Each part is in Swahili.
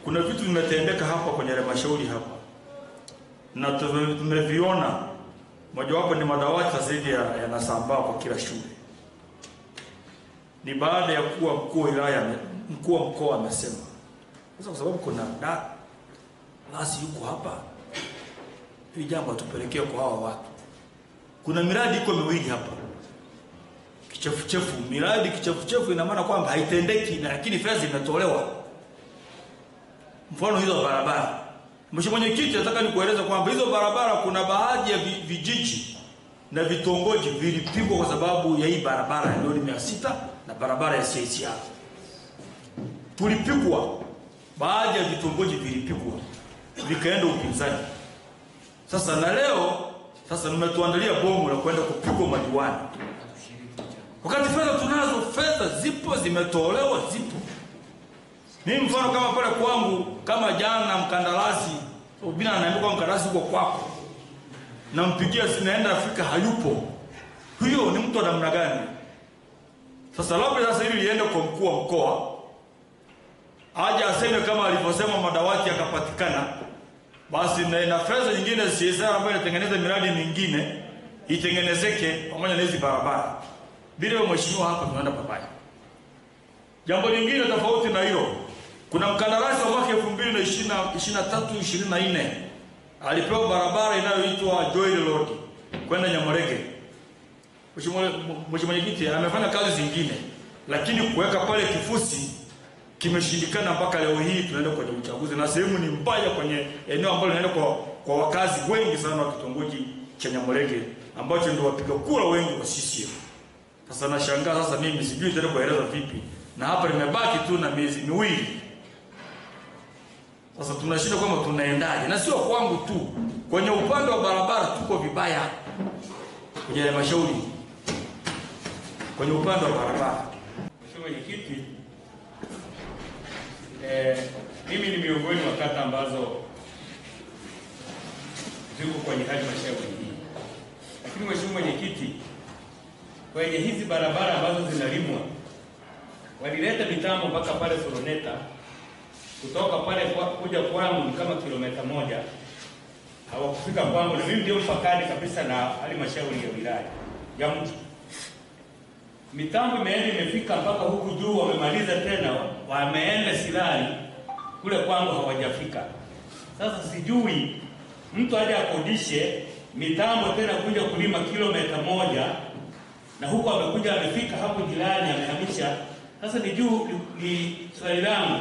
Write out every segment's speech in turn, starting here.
kuna vitu vimetendeka hapa kwenye halmashauri hapa na tumeviona. Mojawapo ni madawati zaidi yanasambaa kwa kila shule. Ni baada ya kuwa mkuu wa mkoa amesema. Sasa kwa sababu kuna nasi yuko hapa, hii jambo tupelekee kwa hawa watu. Kuna miradi iko miwili hapa. Kichefuchefu, miradi kichefuchefu ina maana kwamba haitendeki lakini fedha zimetolewa. Mfano hizo barabara. Mheshimiwa Mwenyekiti, nataka nikueleza kwamba hizo barabara kuna baadhi ya vijiji na vitongoji vilipigwa kwa sababu ya hii barabara ya milioni 600 na barabara ya CICR. Tulipigwa, baadhi ya vitongoji vilipigwa, vikaenda upinzani. Sasa na leo nimetuandalia bomu la kwenda kupigwa madiwani. Wakati fedha tunazo, fedha zipo, zimetolewa, zipo. Mimi mfano kama pale kwangu, kama jana mkandarasi, ubina anaambia kwa mkandarasi uko kwako, nampigia sinaenda Afrika hayupo. Huyo ni mtu wa namna gani? Sasa labda sasa hili liende kwa mkuu wa mkoa, aje aseme kama alivyosema madawati yakapatikana, basi na fedha nyingine CSR ambayo inatengeneza miradi mingine itengenezeke pamoja na hizi barabara. Bila mheshimiwa hapa tunaenda pabaya. Jambo lingine tofauti na hilo, kuna mkandarasi wa mwaka 2023-24 alipewa barabara inayoitwa Joy Road kwenda Nyamorege. Mheshimiwa Mwenyekiti amefanya kazi zingine, lakini kuweka pale kifusi kimeshindikana mpaka leo hii tunaenda kwenye uchaguzi, na sehemu ni mbaya kwenye eneo ambalo linaenda kwa wakazi wengi sana wa kitongoji cha Nyamorege ambacho ndio wapiga kura wengi wa CCM. Sasa nashangaa sasa mimi sijui tena kueleza vipi, na hapa nimebaki tu na miezi miwili. Sasa tunashinda kwamba tunaendaje, na sio kwangu tu, kwenye upande wa barabara tuko vibaya kwenye halmashauri, kwenye upande wa barabara. Mheshimiwa Mwenyekiti, mimi ni miongoni wa kata ambazo ziko kwenye halmashauri hii. Lakini Mheshimiwa Mwenyekiti, kwenye hizi barabara ambazo zinalimwa, walileta mitambo mpaka pale Soroneta, kutoka pale kuja kwangu ni kama kilomita 1. Hawakufika kwangu, na mimi ndio mpakani kabisa na halmashauri ya wilaya ya mji. Mitambo imefika mpaka huku juu, wamemaliza tena, wameenda Silali, kule kwangu hawajafika. Sasa sijui mtu aje akodishe mitambo tena kuja kulima kilomita 1, na huko amekuja amefika hapo jirani amehamisha. Sasa ni swali langu,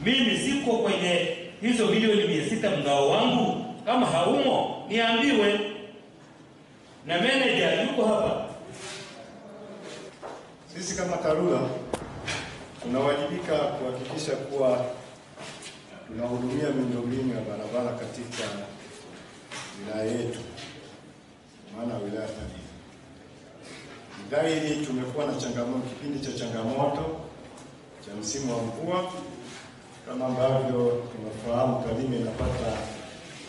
mimi siko kwenye hizo milioni 600 mgao wangu? Kama haumo niambiwe, na manager yuko hapa. Sisi kama TARURA tunawajibika kuhakikisha kuwa tunahudumia miundombinu ya barabara katika wilaya yetu, maana wilaya tani. Dhahiri tumekuwa na changamoto, kipindi cha changamoto cha msimu wa mvua. Kama ambavyo tunafahamu, Tarime inapata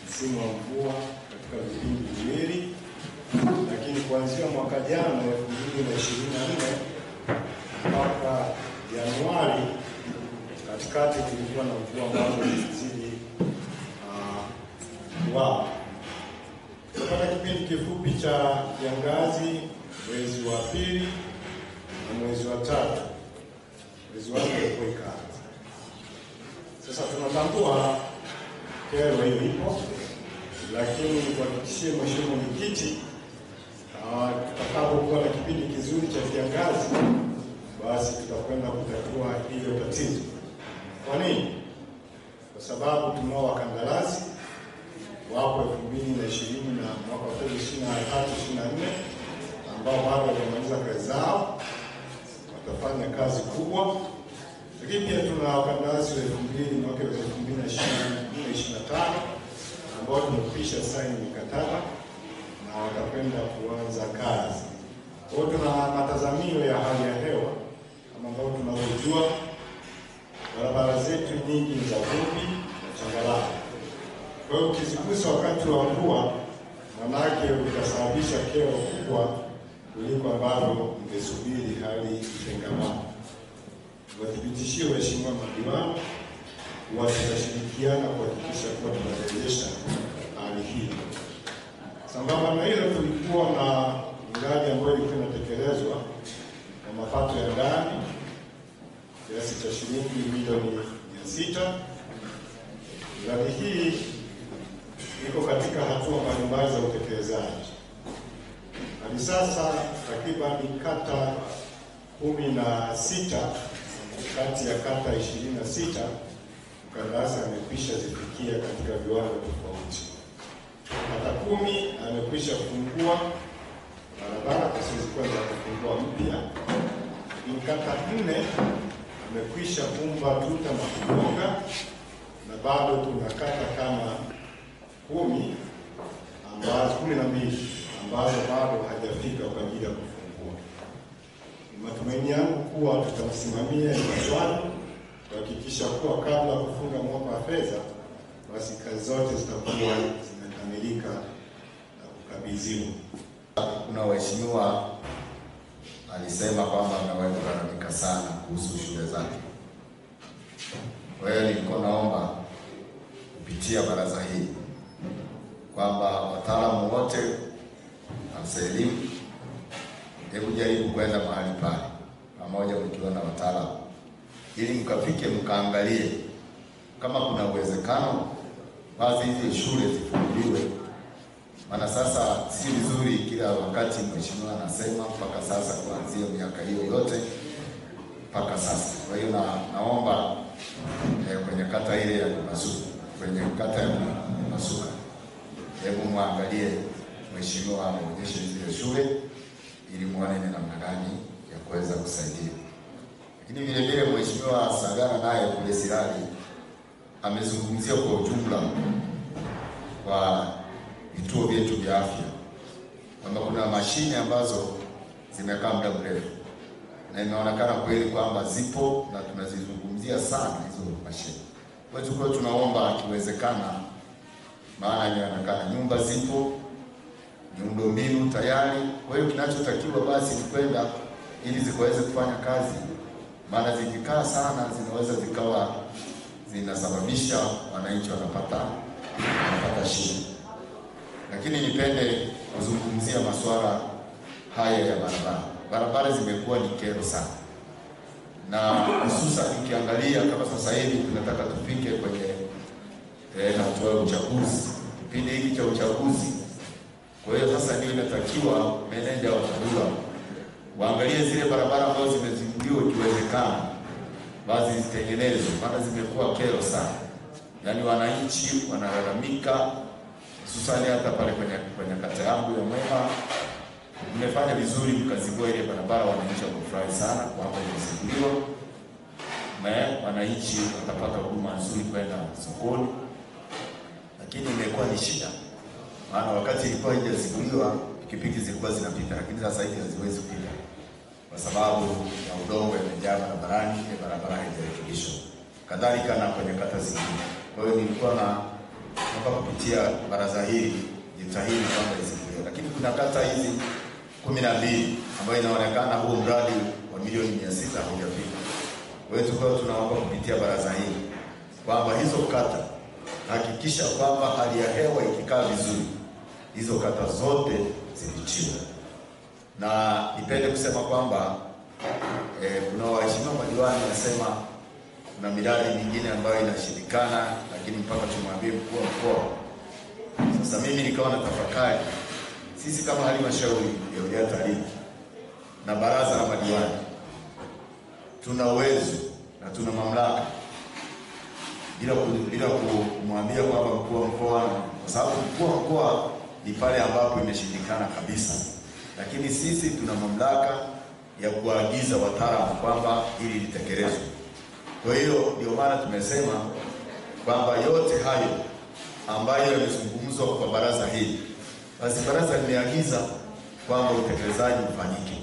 msimu wa mvua katika vipindi viwili, lakini kuanzia mwaka jana 2024 mpaka Januari katikati tulikuwa na mvua ambazo zilizidi Tunapata kipindi kifupi cha kiangazi mwezi wa 2 na mwezi wa 3. Mwezi wa 4 ilikuwa ikaanza. Sasa tunatambua kero hiyo ipo, lakini kuhakikishie Mheshimiwa Mwenyekiti, tutakapokuwa na kipindi kizuri cha kiangazi, basi tutakwenda kutatua hiyo tatizo. Kwa nini? Kwa sababu tunao wakandarasi wapo 2020 na mwaka 2023-24 ambao bado hawajamaliza kazi zao, watafanya kazi kubwa. Lakini pia tuna wakandarasi wa 2000 mwaka 2024-25 ambao tumekwisha saini mikataba na watakwenda kuanza kazi. Kwa hiyo tuna matazamio ya hali ya hewa kama ambavyo tunavyojua, barabara zetu nyingi za vumbi na changarawe. Kwa hiyo ukizigusa wakati wa mvua, manake utasababisha kero kubwa kuliko ambavyo mngesubiri hali itengamane. Wathibitishie waheshimiwa madiwani tutashirikiana kuhakikisha kuwa tunarejesha hali hii. Sambamba na hilo, tulikuwa na miradi ambayo ilikuwa inatekelezwa kwa mapato ya ndani kiasi cha shilingi milioni 600. Miradi hii iko katika hatua mbalimbali za utekelezaji. Hadi sasa takriban kata 16 kati ya kata 26 mkandarasi amekwisha zifikia katika viwango tofauti. Kata 10 amekwisha kufungua barabara zisizokwenda kufungua mpya. Kata 4 amekwisha kumba tuta na kugonga, na bado tuna kata kama 12 ambazo bado hajafika kwa ajili ya kufungua. Matumaini yangu kuwa tutamsimamia swala kuhakikisha kuwa kabla kufunga mwaka wa fedha, basi kazi zote zitakuwa zimekamilika na kukabidhiwa. Kuna waheshimiwa alisema kwamba amewahi kulalamika sana kuhusu shule zake. Kwa hiyo nilikuwa naomba kupitia baraza hili kwamba wataalamu wote wa elimu, hebu jaribu kwenda mahali pale pamoja mkiwa na wataalamu, ili mkafike mkaangalie kama kuna uwezekano basi hizi shule zifunguliwe. Maana sasa si vizuri kila wakati mheshimiwa anasema mpaka sasa, kuanzia miaka hiyo yote mpaka sasa. Kwa hiyo naomba kwenye kata ile ya Masuka, kwenye kata ya Masuka, hebu muangalie mheshimiwa ameonyesha zile shule ili muone ni namna gani ya kuweza kusaidia. Lakini vile vile mheshimiwa Sagara naye kule Sirari amezungumzia kwa ujumla kwa vituo vyetu vya afya kwamba kuna mashine ambazo zimekaa muda mrefu, na imeonekana kweli kwamba zipo na tunazizungumzia sana hizo mashine. Kwa hiyo tunaomba kiwezekana, maana inaonekana nyumba zipo, miundombinu tayari. Kwa hiyo kinachotakiwa basi ni kwenda ili zikaweze kufanya kazi, maana zikikaa sana zinaweza zikawa zinasababisha wananchi wanapata shida. Lakini nipende kuzungumzia masuala haya ya barabara. Barabara zimekuwa ni kero sana, na hususan ukiangalia kama sasa hivi tunataka tufike kwenye hatua ya uchaguzi, kipindi hiki cha uchaguzi. Kwa hiyo sasa ndio inatakiwa meneja wa TARURA waangalie zile barabara ambazo zimezinduliwa, ikiwezekana basi zitengenezwe, maana zimekuwa kero sana. Yaani wananchi wanalalamika, hususan hata pale kwenye kata yangu ya Mwema. Mmefanya vizuri mkazindua ile barabara, wananchi wamefurahi sana kwamba imezinduliwa. Wananchi watapata huduma nzuri kwenda sokoni, lakini imekuwa ni shida. Maana wakati ilikuwa haijazinduliwa pikipiki zilikuwa zinapita, lakini sasa hivi haziwezi kupita kwa sababu ya udongo imejaa barabarani, ile barabara haijarekebishwa. Kadhalika na kwenye kata zingine. Kwa hiyo nilikuwa naomba kupitia baraza hili jitahidi kwamba izinduliwe. Lakini kuna kata hizi 12 ambayo inaonekana huo mradi wa milioni 600 haujafika. Kwa hiyo tunaomba kupitia baraza hili kwamba hizo kata hakikisha kwamba hali ya hewa ikikaa vizuri, hizo kata zote zipitiwe. Na nipende kusema kwamba kuna waheshimiwa madiwani wanasema kuna miradi mingine ambayo inashirikana, lakini mpaka tumwambie mkuu wa mkoa. Sasa mimi nikawa na tafakari, sisi kama halmashauri ya wilaya Tarime na baraza la madiwani tuna uwezo na tuna mamlaka bila kumwambia kwamba mkuu wa mkoa, kwa sababu mkuu wa mkoa ni pale ambapo imeshindikana kabisa, lakini sisi tuna mamlaka ya kuagiza wataalamu kwamba ili litekelezwe. Kwa hiyo ndio maana tumesema kwamba yote hayo ambayo yamezungumzwa kwa baraza hili, basi baraza limeagiza kwamba utekelezaji ufanyike.